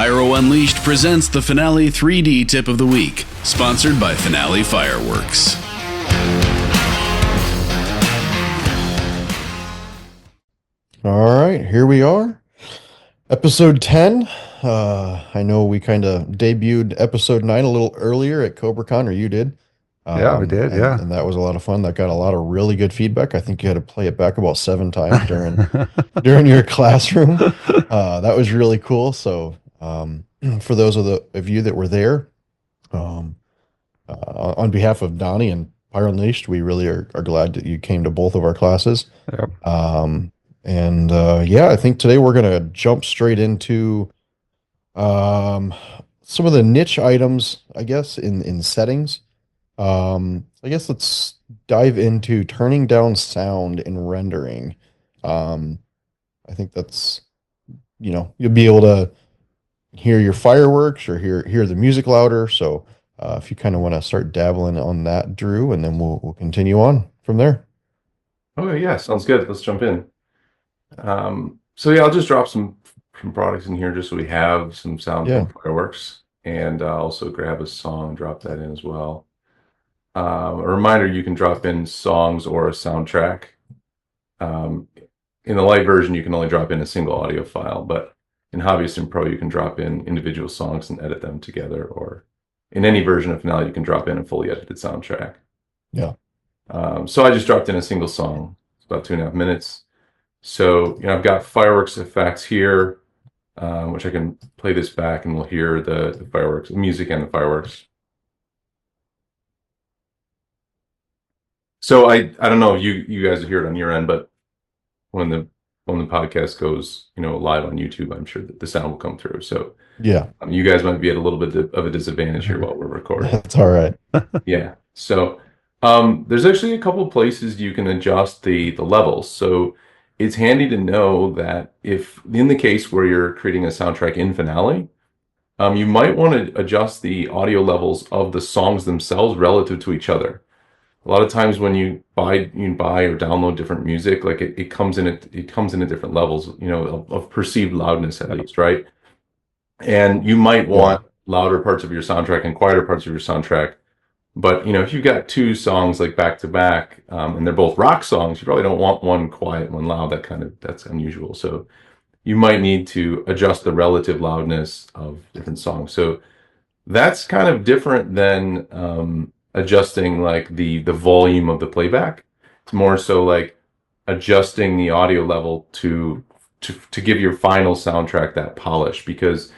Pyro Unleashed presents the Finale3D Tip of the Week, sponsored by Finale Fireworks. All right, here we are. Episode 10. I know we kind of debuted episode 9 a little earlier at CobraCon, or you did. Yeah, we did, and that was a lot of fun. That got a lot of really good feedback. I think you had to play it back about 7 times during your classroom. That was really cool. So for those of you that were there, on behalf of Donnie and Pyro Unleashed, we really are glad that you came to both of our classes. Yep. I think today we're going to jump straight into some of the niche items, I guess, in settings. I guess let's dive into turning down sound in rendering. I think that's, you'll be able to hear your fireworks or hear the music louder. So if you kind of want to start dabbling on that, Drew, and then we'll continue on from there. Okay, yeah, sounds good. Let's jump in. I'll just drop some products in here just so we have some sound from fireworks, and also grab a song, drop that in as well. A reminder, you can drop in songs or a soundtrack. In the light version, you can only drop in a single audio file, but in Hobbyist and Pro, you can drop in individual songs and edit them together, or in any version of Finale, you can drop in a fully edited soundtrack. Yeah. So I just dropped in a single song. It's about 2.5 minutes. So, I've got fireworks effects here, which I can play this back and we'll hear the fireworks, the music and the fireworks. So I don't know if you guys hear it on your end, but when the podcast goes, live on YouTube, I'm sure that the sound will come through. So yeah, you guys might be at a little bit of a disadvantage here while we're recording. That's all right. Yeah. So there's actually a couple places you can adjust the levels. So it's handy to know that if in the case where you're creating a soundtrack in Finale, you might want to adjust the audio levels of the songs themselves relative to each other. A lot of times when you buy or download different music, like it comes in at different levels, of perceived loudness at least, right? And you might want louder parts of your soundtrack and quieter parts of your soundtrack. But if you've got 2 songs like back to back, and they're both rock songs, you probably don't want one quiet, one loud. That's unusual. So you might need to adjust the relative loudness of different songs. So that's kind of different than adjusting like the volume of the playback. It's more so like adjusting the audio level to give your final soundtrack that polish, because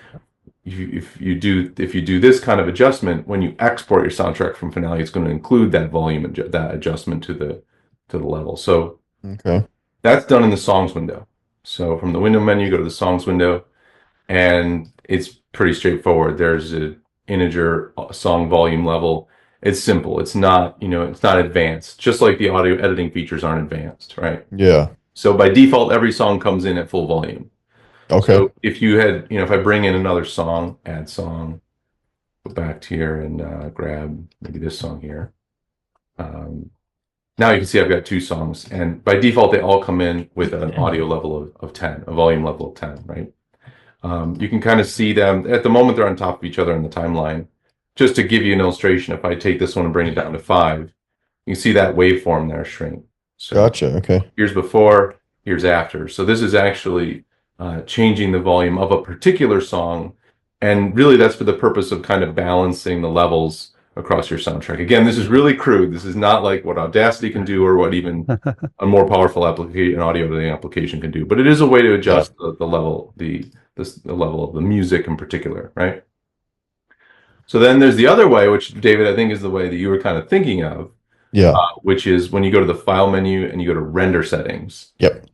if you do this kind of adjustment, when you export your soundtrack from Finale, it's going to include that volume that adjustment to the level. So that's done in the songs window. So from the window menu, go to the songs window, and it's pretty straightforward. There's an integer song volume level. It's simple. It's not advanced. Just like the audio editing features aren't advanced, right? Yeah. So by default, every song comes in at full volume. Okay. So if you had, if I bring in another song, add song, go back to here and grab maybe this song here. Now you can see I've got 2 songs, and by default, they all come in with an audio level of 10, a volume level of 10, right? You can kind of see them. At the moment, they're on top of each other in the timeline. Just to give you an illustration, if I take this one and bring it down to 5, you can see that waveform there shrink. So gotcha. Okay. Here's before, here's after. So this is actually changing the volume of a particular song, and really that's for the purpose of kind of balancing the levels across your soundtrack. Again, this is really crude. This is not like what Audacity can do or what even a more powerful application, an audio editing application, can do. But it is a way to adjust the level, the level of the music in particular, right? So then there's the other way, which, David, I think is the way that you were kind of thinking of. Yeah. Which is when you go to the File menu and you go to Render Settings. Yep.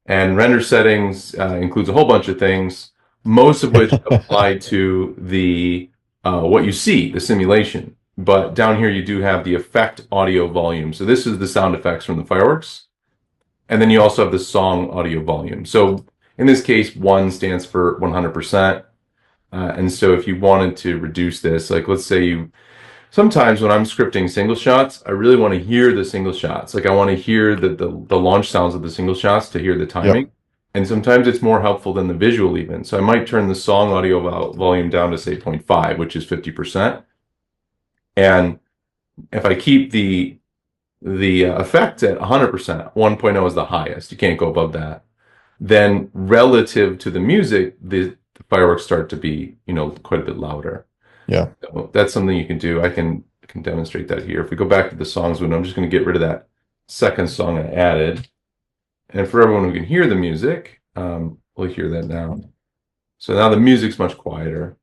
And Render Settings includes a whole bunch of things, most of which apply to the what you see, the simulation. But down here you do have the effect audio volume. So this is the sound effects from the fireworks. And then you also have the song audio volume. So in this case, 1 stands for 100%. And so if you wanted to reduce this, like let's say sometimes when I'm scripting single shots, I really want to hear the single shots. Like I want to hear the launch sounds of the single shots to hear the timing. And sometimes it's more helpful than the visual even. So I might turn the song audio volume down to say 0.5, which is 50%. And if I keep the effect at 100%, 1.0 is the highest. You can't go above that. Then relative to the music, the fireworks start to be, quite a bit louder. Yeah. So that's something you can do. I can demonstrate that here. If we go back to the songs window, I'm just going to get rid of that second song I added. And for everyone who can hear the music, we'll hear that now. So now the music's much quieter.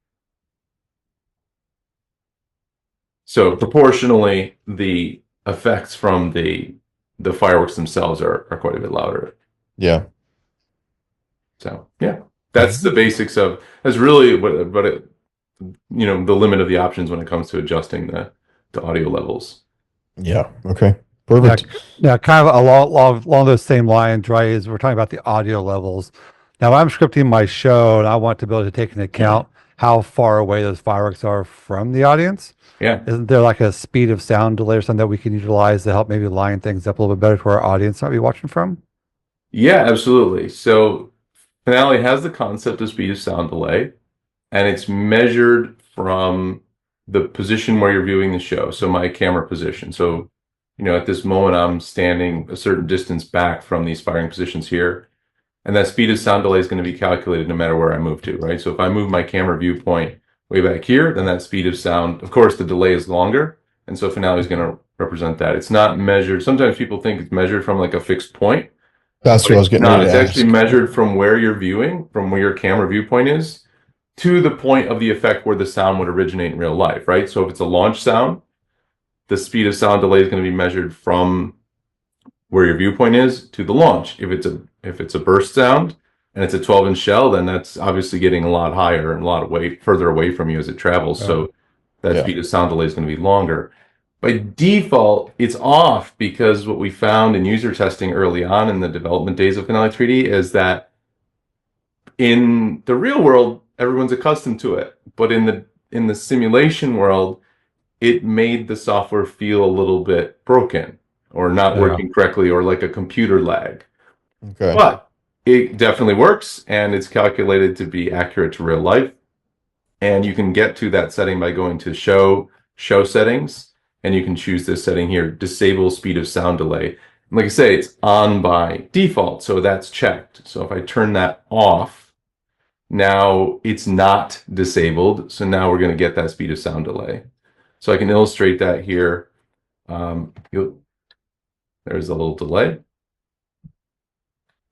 So proportionally, the effects from the fireworks themselves are quite a bit louder. Yeah. So yeah, that's the basics of. That's really what it, the limit of the options when it comes to adjusting the audio levels. Yeah. Okay. Perfect. Yeah, kind of along those same lines, right? Is we're talking about the audio levels. Now, I'm scripting my show, and I want to be able to take into account how far away those fireworks are from the audience. Yeah. Isn't there like a speed of sound delay or something that we can utilize to help maybe line things up a little bit better to where our audience might be watching from? Yeah, absolutely. So Finale has the concept of speed of sound delay, and it's measured from the position where you're viewing the show. So my camera position. So, at this moment, I'm standing a certain distance back from these firing positions here. And that speed of sound delay is going to be calculated no matter where I move to, right? So if I move my camera viewpoint way back here, then that speed of sound, of course, the delay is longer. And so Finale is going to represent that. It's not measured. Sometimes people think it's measured from like a fixed point. That's what I was getting ready to It's ask. actually measured from where you're viewing, from where your camera viewpoint is, to the point of the effect where the sound would originate in real life, right? So if it's a launch sound, the speed of sound delay is going to be measured from where your viewpoint is to the launch. If it's a burst sound and it's a 12-inch shell, then that's obviously getting a lot higher and a lot further away from you as it travels. So that speed of sound delay is going to be longer. By default, it's off because what we found in user testing early on in the development days of Finale3D is that in the real world, everyone's accustomed to it. But in the simulation world, it made the software feel a little bit broken or not working correctly or like a computer lag. Okay. But it definitely works, and it's calculated to be accurate to real life. And you can get to that setting by going to show settings, and you can choose this setting here, disable speed of sound delay. And like I say, it's on by default, so that's checked. So if I turn that off, now it's not disabled. So now we're going to get that speed of sound delay. So I can illustrate that here. There's a little delay.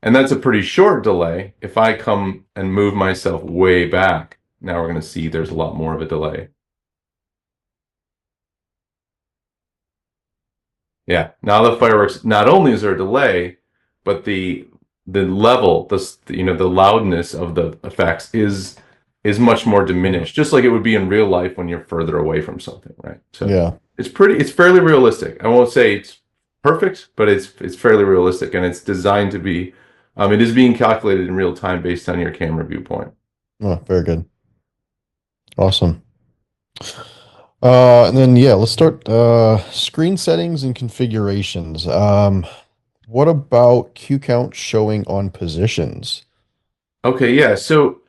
And that's a pretty short delay. If I come and move myself way back, now we're going to see there's a lot more of a delay. Yeah, now the fireworks, not only is there a delay, but the level, the loudness of the effects is much more diminished, just like it would be in real life when you're further away from something, right? So it's fairly realistic. I won't say it's perfect, but it's fairly realistic, and it's designed to be. It is being calculated in real time based on your camera viewpoint. Oh, very good. Awesome. And then let's start screen settings and configurations. What about Q count showing on positions? Okay, yeah. So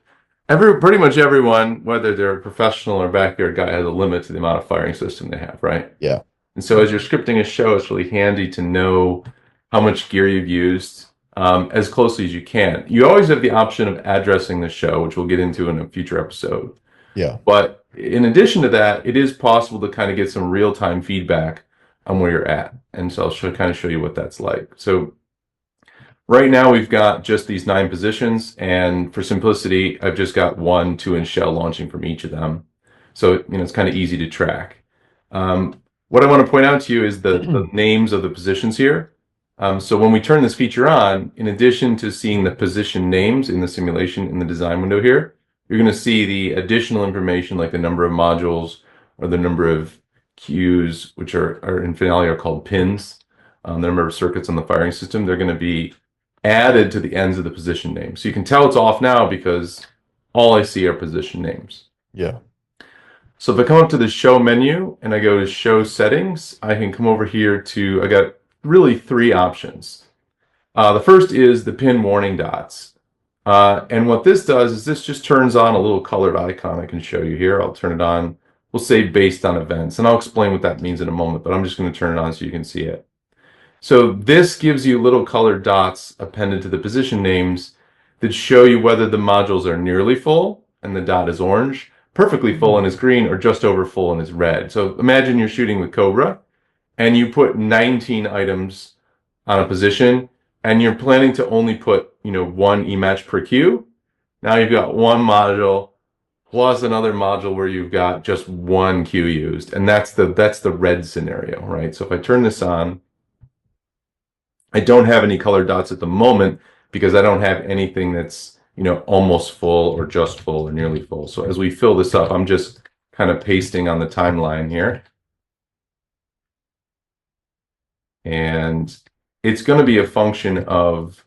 pretty much everyone, whether they're a professional or backyard guy, has a limit to the amount of firing system they have, right? Yeah. And so as you're scripting a show, it's really handy to know how much gear you've used as closely as you can. You always have the option of addressing the show, which we'll get into in a future episode. Yeah. But in addition to that, it is possible to kind of get some real-time feedback on where you're at. And so I'll kind of show you what that's like. So right now we've got just these 9 positions. And for simplicity, I've just got 1 2-inch shell launching from each of them. So, it's kind of easy to track. What I want to point out to you is the names of the positions here. So when we turn this feature on, in addition to seeing the position names in the simulation in the design window here, you're going to see the additional information like the number of modules or the number of cues, which are in Finale are called pins, the number of circuits on the firing system. They're going to be added to the ends of the position names. So you can tell it's off now because all I see are position names. Yeah. So if I come up to the show menu and I go to show settings, I can come over here I got really 3 options. The first is the pin warning dots. And what this does is this just turns on a little colored icon I can show you here. I'll turn it on. We'll say based on events, and I'll explain what that means in a moment, but I'm just going to turn it on so you can see it. So this gives you little colored dots appended to the position names that show you whether the modules are nearly full and the dot is orange, perfectly full and is green, or just over full and is red. So imagine you're shooting with Cobra and you put 19 items on a position and you're planning to only put, one E-match per queue. Now you've got one module plus another module where you've got just one queue used. And that's the red scenario, right? So if I turn this on, I don't have any colored dots at the moment because I don't have anything that's, almost full or just full or nearly full. So as we fill this up, I'm just kind of pasting on the timeline here. And it's going to be a function of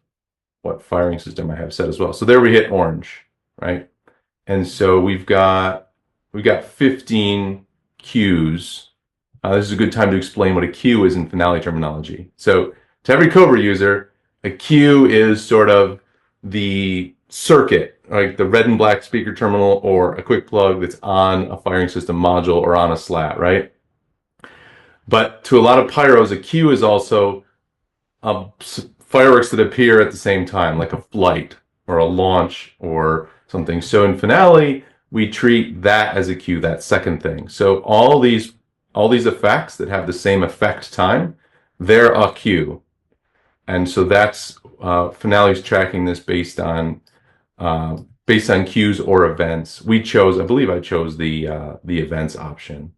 what firing system I have set as well. So there we hit orange, right? And so we've got 15 queues. This is a good time to explain what a queue is in Finale terminology. So to every Cobra user, a queue is sort of the circuit, like the red and black speaker terminal or a quick plug that's on a firing system module or on a slat, right? But to a lot of pyros, a queue is also fireworks that appear at the same time, like a flight or a launch or something. So in Finale, we treat that as a queue, that second thing. So all these effects that have the same effect time, they're a queue. And so that's Finale's tracking this based on queues or events. I believe I chose the events option.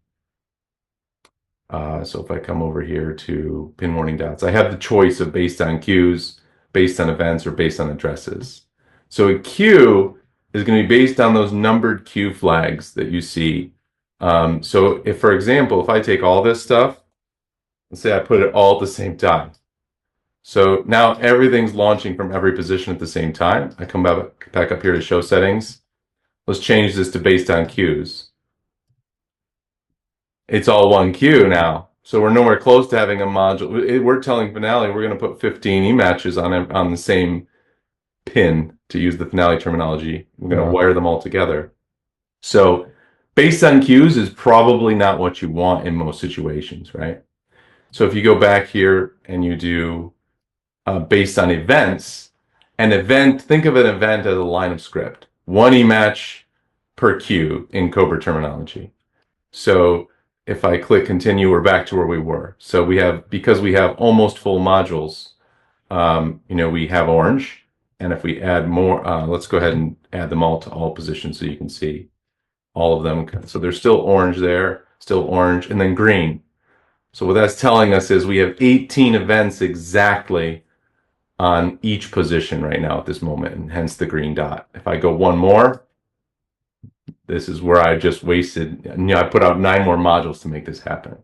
So if I come over here to pin warning dots, I have the choice of based on queues, based on events, or based on addresses. So a queue is going to be based on those numbered queue flags that you see. So if, for example, if I take all this stuff, let's say I put it all at the same time. So now everything's launching from every position at the same time. I come back up here to show settings. Let's change this to based on queues. It's all one queue now. So we're nowhere close to having a module. We're telling Finale we're going to put 15 E-matches on the same pin, to use the Finale terminology. We're going to wire them all together. So based on queues is probably not what you want in most situations, right? So if you go back here and you do based on events, think of an event as a line of script. One E-match per queue in Cobra terminology. So if I click continue, we're back to where we were. So because we have almost full modules, we have orange. And if we add more, let's go ahead and add them all to all positions so you can see all of them. So there's still orange there, still orange, and then green. So what that's telling us is we have 18 events exactly on each position right now at this moment, and hence the green dot. If I go one more, this is where I just wasted, I put out 9 more modules to make this happen.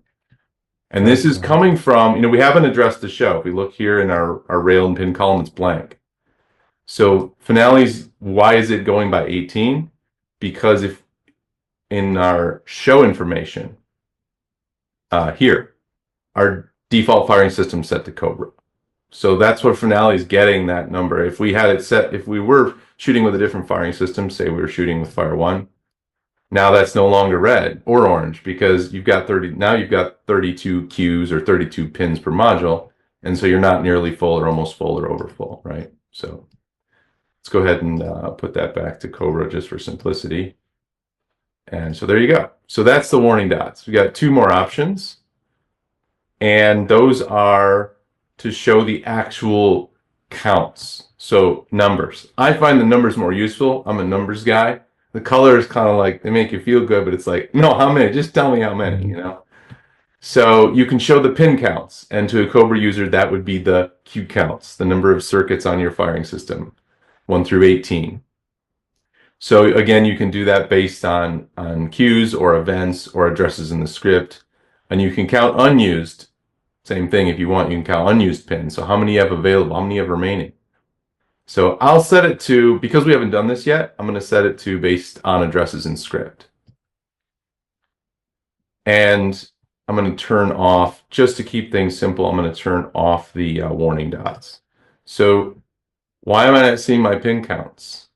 And this is coming from, we haven't addressed the show. If we look here in our rail and pin column, it's blank. So Finale's, why is it going by 18? Because if in our show information, here, our default firing system set to Cobra. So that's what Finale is getting that number. If we had it set, if we were shooting with a different firing system, say we were shooting with Fire 1, now that's no longer red or orange because you've got 32 queues or 32 pins per module. And so you're not nearly full or almost full or over full, right? So let's go ahead and put that back to Cobra just for simplicity. And so there you go. So that's the warning dots. We got 2 more options. And those are to show the actual counts. So numbers. I find the numbers more useful. I'm a numbers guy. The color is kind of like, they make you feel good, but it's like, no, how many? Just tell me how many, So you can show the pin counts. And to a Cobra user, that would be the queue counts, the number of circuits on your firing system, 1 through 18. So again, you can do that based on queues or events or addresses in the script. And you can count unused. Same thing, if you want, you can count unused pins. So how many you have available, how many you have remaining. So I'll set it to, because we haven't done this yet, I'm going to set it to based on addresses in script. And I'm going to turn off, just to keep things simple, I'm going to turn off the warning dots. So Why am I not seeing my pin counts?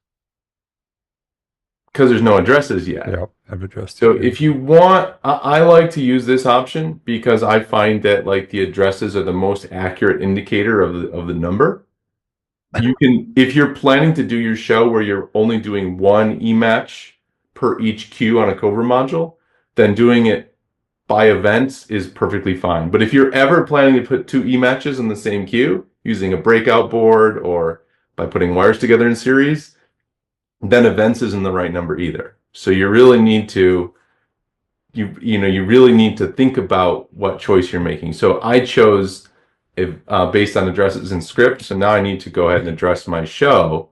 Because there's no addresses yet. Yep, I've addressed So it. if you want, I like to use this option because I find that like the addresses are the most accurate indicator of the number. You can, if you're planning to do your show where you're only doing one e-match per each queue on a Cobra module, then doing it by events is perfectly fine. But if you're ever planning to put two e-matches in the same queue using a breakout board or by putting wires together in series, then events isn't the right number either. So you really need to you really need to think about what choice you're making. So I chose based on addresses in script. So now I need to go ahead and address my show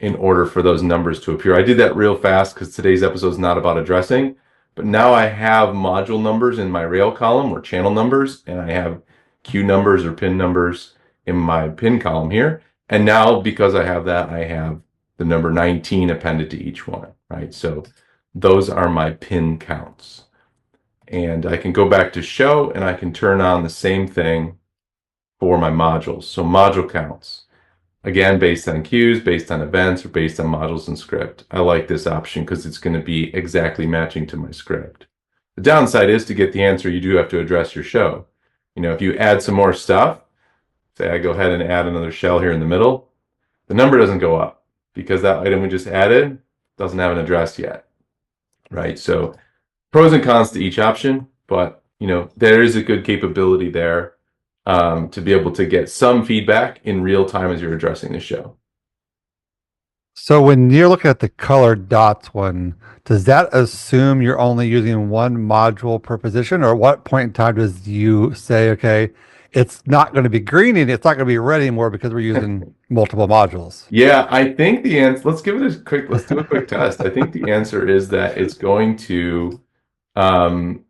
in order for those numbers to appear. I did that real fast because today's episode is not about addressing, but now I have module numbers in my rail column or channel numbers, and I have queue numbers or pin numbers in my pin column here. And now because I have that, I have the number 19 appended to each one, right? So those are my pin counts. And I can go back to show and I can turn on the same thing for my modules. So module counts, again, based on queues, based on events, or based on modules and script. I like this option because it's going to be exactly matching to my script. The downside is to get the answer, you do have to address your show. If you add some more stuff, say I go ahead and add another shell here in the middle, the number doesn't go up because that item we just added doesn't have an address yet, right? So pros and cons to each option, but there is a good capability there to be able to get some feedback in real time as you're addressing the show. So when you're looking at the colored dots one, does that assume you're only using one module per position, or at what point in time does you say, okay, it's not going to be greening, it's not going to be red anymore because we're using multiple modules? Yeah, I think the answer, let's do a quick test. I think the answer is that it's going to kind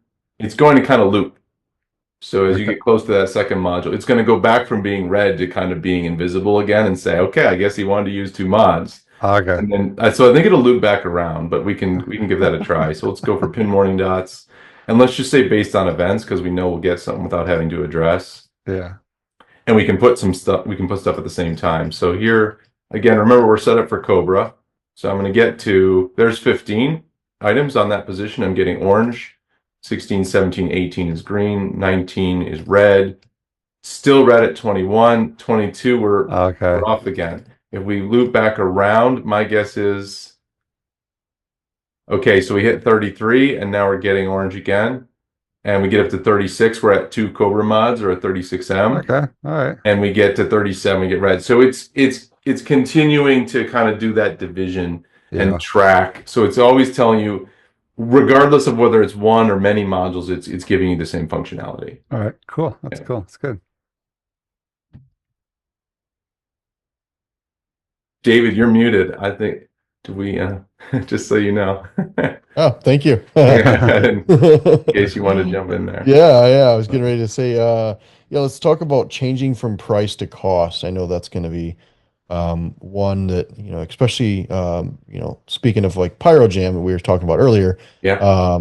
of loop. So as you get close to that second module, it's going to go back from being red to kind of being invisible again and say, okay, I guess he wanted to use two mods. Okay. And then, so I think it'll loop back around, but we can give that a try. So let's go for pin warning dots, and let's just say based on events because we know we'll get something without having to address. Yeah. And we can put some stuff. We can put stuff at the same time. So here again, remember we're set up for Cobra. So I'm going to get to there's 15 items on that position. I'm getting orange. 16, 17, 18 is green. 19 is red. Still red at 21. 22 we're off again. If we loop back around, my guess is, okay, so we hit 33 and now we're getting orange again. And we get up to 36, we're at 2 Cobra mods or a 36M. Okay, all right. And we get to 37, we get red. So it's continuing to kind of do that division and track. So it's always telling you, regardless of whether it's one or many modules, it's giving you the same functionality. All right, cool. That's cool. That's good. David, you're muted. I think, do we, just so you know. Oh, thank you. In case you want to jump in there. Yeah. I was getting ready to say, let's talk about changing from price to cost. I know that's going to be one that, especially, speaking of like Pyro Jam that we were talking about earlier. Yeah.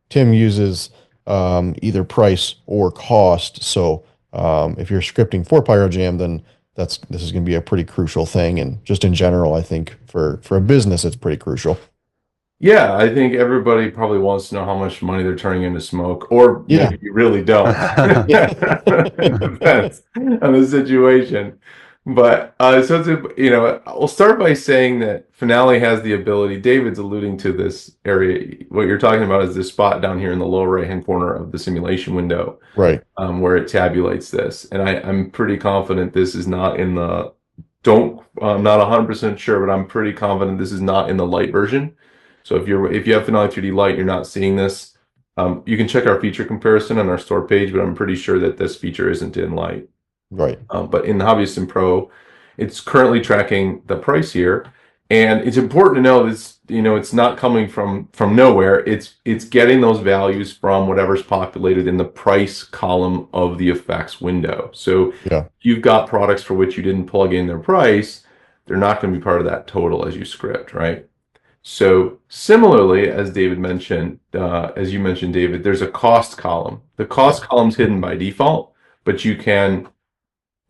Tim uses either price or cost. So if you're scripting for Pyro Jam, then this is going to be a pretty crucial thing. And just in general, I think for a business, it's pretty crucial. Yeah, I think everybody probably wants to know how much money they're turning into smoke, or maybe you really don't. It depends on the situation. But we'll start by saying that Finale has the ability, David's alluding to this area, what you're talking about is this spot down here in the lower right-hand corner of the simulation window. Right. Where it tabulates this. And I'm pretty confident this is not in the, I'm not 100% sure, but I'm pretty confident this is not in the light version. So if you have Finale3D Lite, you're not seeing this. You can check our feature comparison on our store page, but I'm pretty sure that this feature isn't in Lite. Right. But in the Hobbyist and Pro, it's currently tracking the price here, and it's important to know this. It's not coming from nowhere. It's getting those values from whatever's populated in the price column of the effects window. So if you've got products for which you didn't plug in their price, they're not going to be part of that total as you script, right? So similarly, as David mentioned, as you mentioned, David, there's a cost column. The cost column's hidden by default, but you can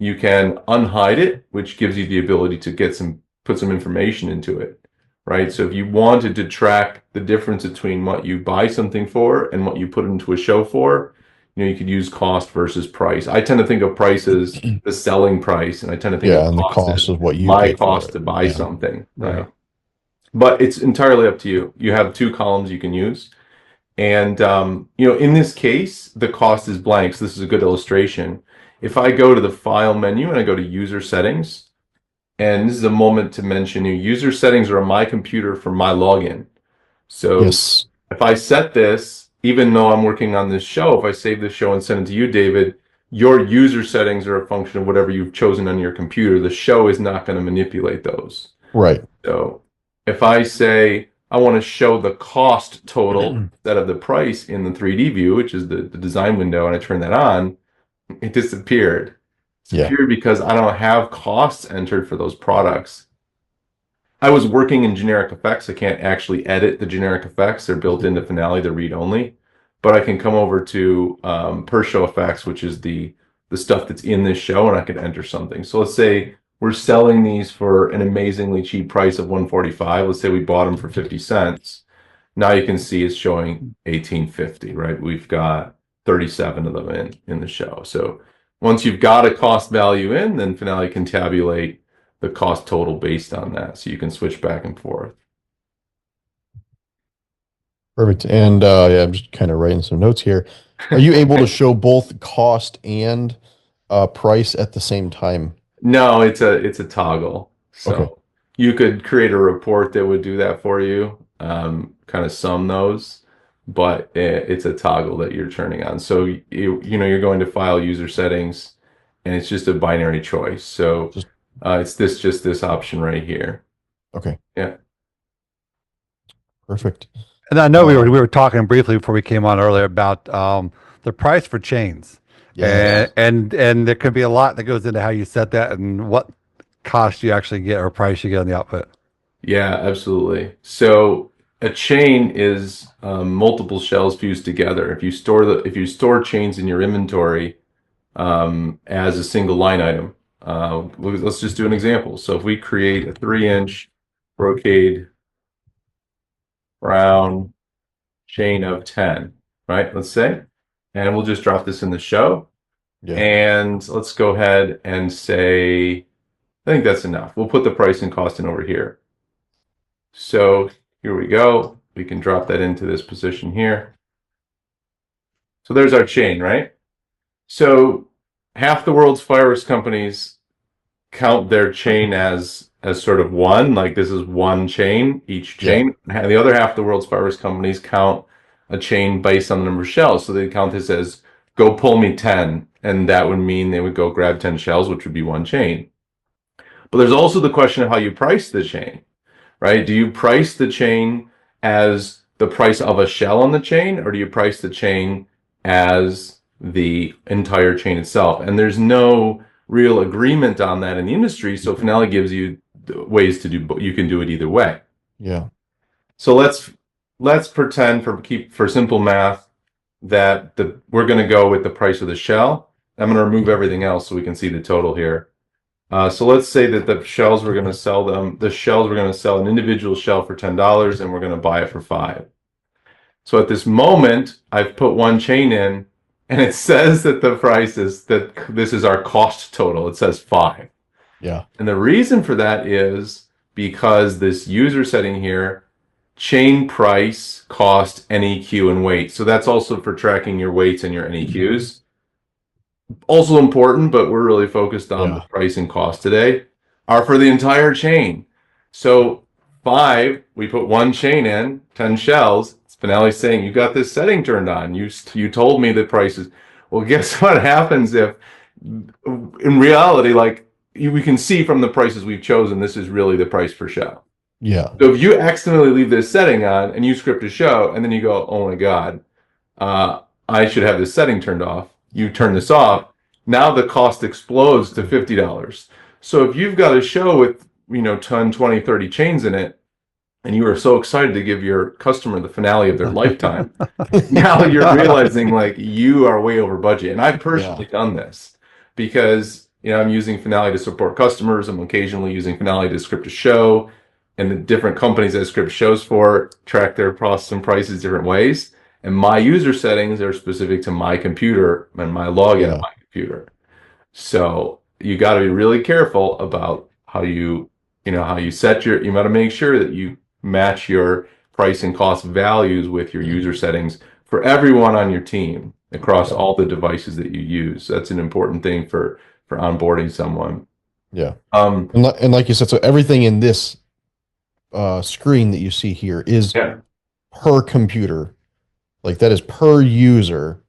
You can unhide it, which gives you the ability to put some information into it, right? So if you wanted to track the difference between what you buy something for and what you put into a show for, you could use cost versus price. I tend to think of price as the selling price, and I tend to think of and the cost cost as of what you my pay for cost it. to buy Yeah. something, right? Yeah. But it's entirely up to you. You have 2 columns you can use. And, in this case, the cost is blank. So this is a good illustration. If I go to the File menu and I go to User Settings, and this is a moment to mention user settings are on my computer for my login. So Yes. if I set this, even though I'm working on this show, if I save this show and send it to you, David, your user settings are a function of whatever you've chosen on your computer. The show is not going to manipulate those. Right. So if I say I want to show the cost total instead of the price in the 3D view, which is the design window, and I turn that on, it disappeared. Disappeared because I don't have costs entered for those products. I was working in generic effects. I can't actually edit the generic effects. They're built into Finale. They're read-only. But I can come over to per show effects, which is the stuff that's in this show, and I can enter something. So let's say we're selling these for an amazingly cheap price of $145. Let's say we bought them for 50 cents. Now you can see it's showing $18.50, right? We've got 37 of them in the show. So once you've got a cost value in, then Finale can tabulate the cost total based on that. So you can switch back and forth. Perfect. And I'm just kind of writing some notes here. Are you able to show both cost and price at the same time? No, it's a toggle. So Okay. you could create a report that would do that for you, kind of sum those, but it's a toggle that you're turning on. So you're going to File, User Settings, and it's just a binary choice. So it's just this option right here. Okay. Yeah. Perfect. And I know we were talking briefly before we came on earlier about the price for chains. Yeah. And there could be a lot that goes into how you set that and what cost you actually get or price you get on the output. Yeah, absolutely. So a chain is multiple shells fused together. If you store chains in your inventory as a single line item, let's just do an example. So if we create a 3-inch brocade brown chain of 10, right? Let's say, and we'll just drop this in the show. Yeah. And let's go ahead and say, I think that's enough. We'll put the price and cost in over here. So here we go. We can drop that into this position here. So there's our chain, right? So half the world's fireworks companies count their chain as sort of one, like this is one chain, each chain. Yeah. The other half of the world's fireworks companies count a chain based on the number of shells. So they count this as go pull me 10, and that would mean they would go grab 10 shells, which would be one chain. But there's also the question of how you price the chain, right? Do you price the chain as the price of a shell on the chain, or do you price the chain as the entire chain itself? And there's no real agreement on that in the industry. So Finale gives you ways to do, you can do it either way. Yeah. So let's pretend for simple math that we're going to go with the price of the shell. I'm going to remove everything else so we can see the total here. So let's say that the shells we're going to sell an individual shell for $10, and we're going to buy it for $5. So at this moment, I've put one chain in, and it says that the price is that this is our cost total. It says $5. Yeah. And the reason for that is because this user setting here, chain price, cost, NEQ, and weight. So that's also for tracking your weights and your NEQs. Also important, but we're really focused on the price and cost today, are for the entire chain. So 5, we put one chain in, 10 shells. Finale saying, you got this setting turned on. You told me the prices. Well, guess what happens if, in reality, like we can see from the prices we've chosen, this is really the price per shell. Yeah. So if you accidentally leave this setting on and you script a show and then you go, oh my God, I should have this setting turned off. You turn this off. Now the cost explodes to $50. So if you've got a show with, 10, 20, 30 chains in it, and you are so excited to give your customer the finale of their lifetime, now you're realizing like you are way over budget. And I've personally done this because I'm using Finale to support customers. I'm occasionally using Finale to script a show, and the different companies I script shows for track their costs and prices different ways. And my user settings are specific to my computer and my login on my computer. So you got to be really careful about how you set you got to make sure that you match your price and cost values with your user settings for everyone on your team across all the devices that you use. That's an important thing for onboarding someone. Yeah. And like you said, so everything in this screen that you see here is per computer. Like that is per user.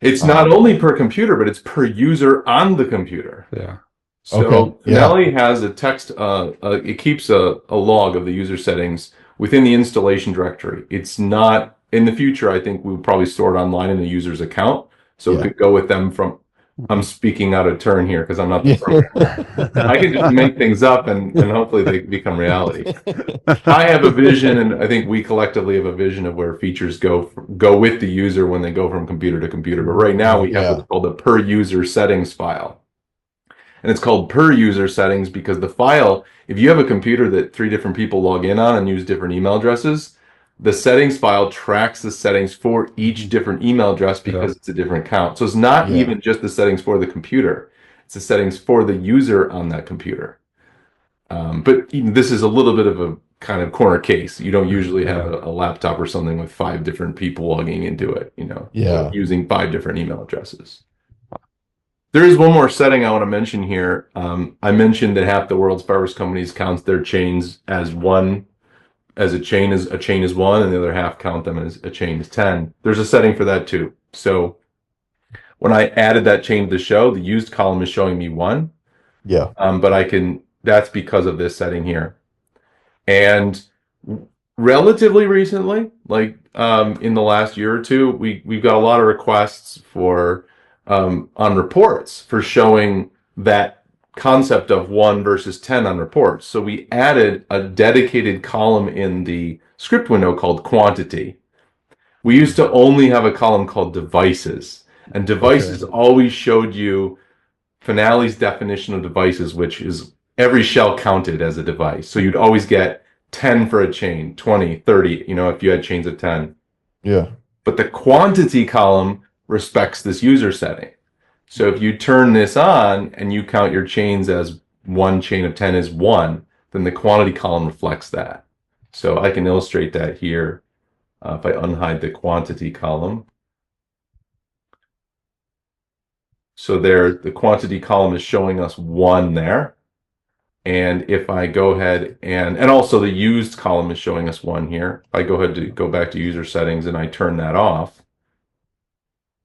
It's not only per computer, but it's per user on the computer. Yeah. So Finale has a text, it keeps a log of the user settings within the installation directory. It's not, in the future, I think we'll probably store it online in the user's account. So it could go with them from, I'm speaking out of turn here because I'm not the programmer. I can just make things up and hopefully they become reality. I have a vision, and I think we collectively have a vision of where features go with the user when they go from computer to computer. But right now we have what's called a per user settings file. And it's called per user settings because the file, if you have a computer that 3 different people log in on and use different email addresses, the settings file tracks the settings for each different email address because it's a different count. So it's not even just the settings for the computer. It's the settings for the user on that computer. But this is a little bit of a kind of corner case. You don't usually have a laptop or something with 5 different people logging into it, using 5 different email addresses. There is one more setting I want to mention here. I mentioned that half the world's fireworks companies counts their chains as one, as a chain is 1, and the other half count them as a chain is 10. There's a setting for that too. So when I added that chain to the show, the used column is showing me 1. Yeah. But that's because of this setting here. And relatively recently, like in the last year or 2, we've got a lot of requests for on reports for showing that concept of 1 versus 10 on reports. So we added a dedicated column in the script window called quantity. We used to only have a column called devices, and devices always showed you Finale's definition of devices, which is every shell counted as a device. So you'd always get 10 for a chain, 20, 30, if you had chains of 10. Yeah. But the quantity column respects this user setting. So if you turn this on and you count your chains as 1 chain of 10 is 1, then the quantity column reflects that. So I can illustrate that here if I unhide the quantity column. So there, the quantity column is showing us 1 there. And if I go ahead and also the used column is showing us 1 here. If I go ahead to go back to user settings and I turn that off,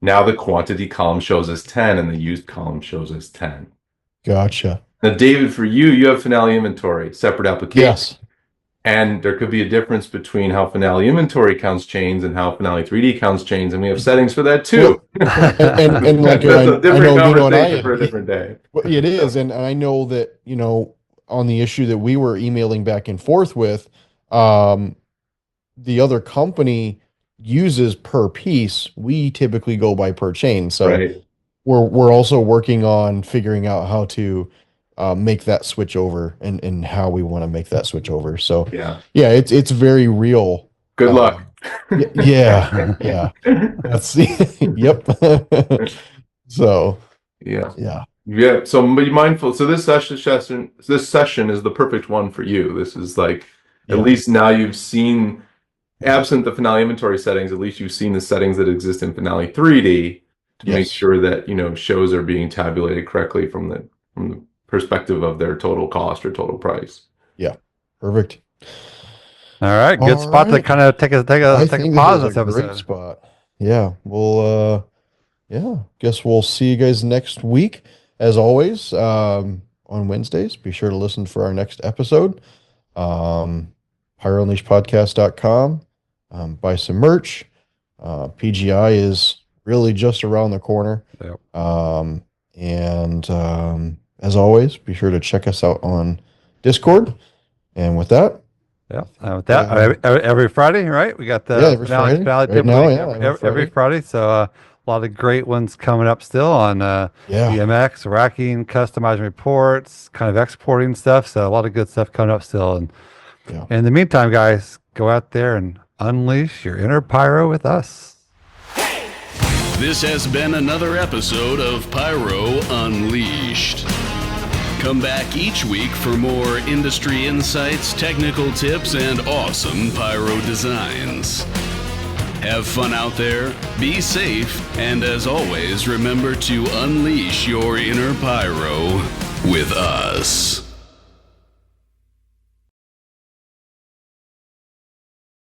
now the quantity column shows us 10 and the used column shows us 10. Gotcha. Now, David, for you have Finale inventory, separate application. Yes. And there could be a difference between how Finale inventory counts chains and how Finale3D counts chains, and we have settings for that too. And like that's a different conversation for a different day. Well, it is, and I know that on the issue that we were emailing back and forth with, the other company uses per piece. We typically go by per chain. So we're also working on figuring out how to make that switch over and how we want to make that switch over. So it's very real. Good luck. Yeah. That's yep. So yeah. So be mindful. So this session is the perfect one for you. This is like at least now you've seen, absent the Finale inventory settings, at least you've seen the settings that exist in Finale3D to make sure that shows are being tabulated correctly from the perspective of their total cost or total price. Yeah, perfect. All right, good spot to kind of take a pause. This episode. Great spot. Yeah, we'll guess we'll see you guys next week. As always, on Wednesdays, be sure to listen for our next episode. PyroUnleashedPodcast.com. Buy some merch. PGI is really just around the corner. Yep. As always, be sure to check us out on Discord. And with that, every Friday, right? We got the every Friday Finale right Tip now, every Friday. So A lot of great ones coming up still on DMX, racking, customizing reports, kind of exporting stuff. So a lot of good stuff coming up still. And in the meantime, guys, go out there and unleash your inner pyro with us. This has been another episode of Pyro Unleashed. Come back each week for more industry insights, technical tips, and awesome pyro designs. Have fun out there, be safe, and as always, remember to unleash your inner pyro with us.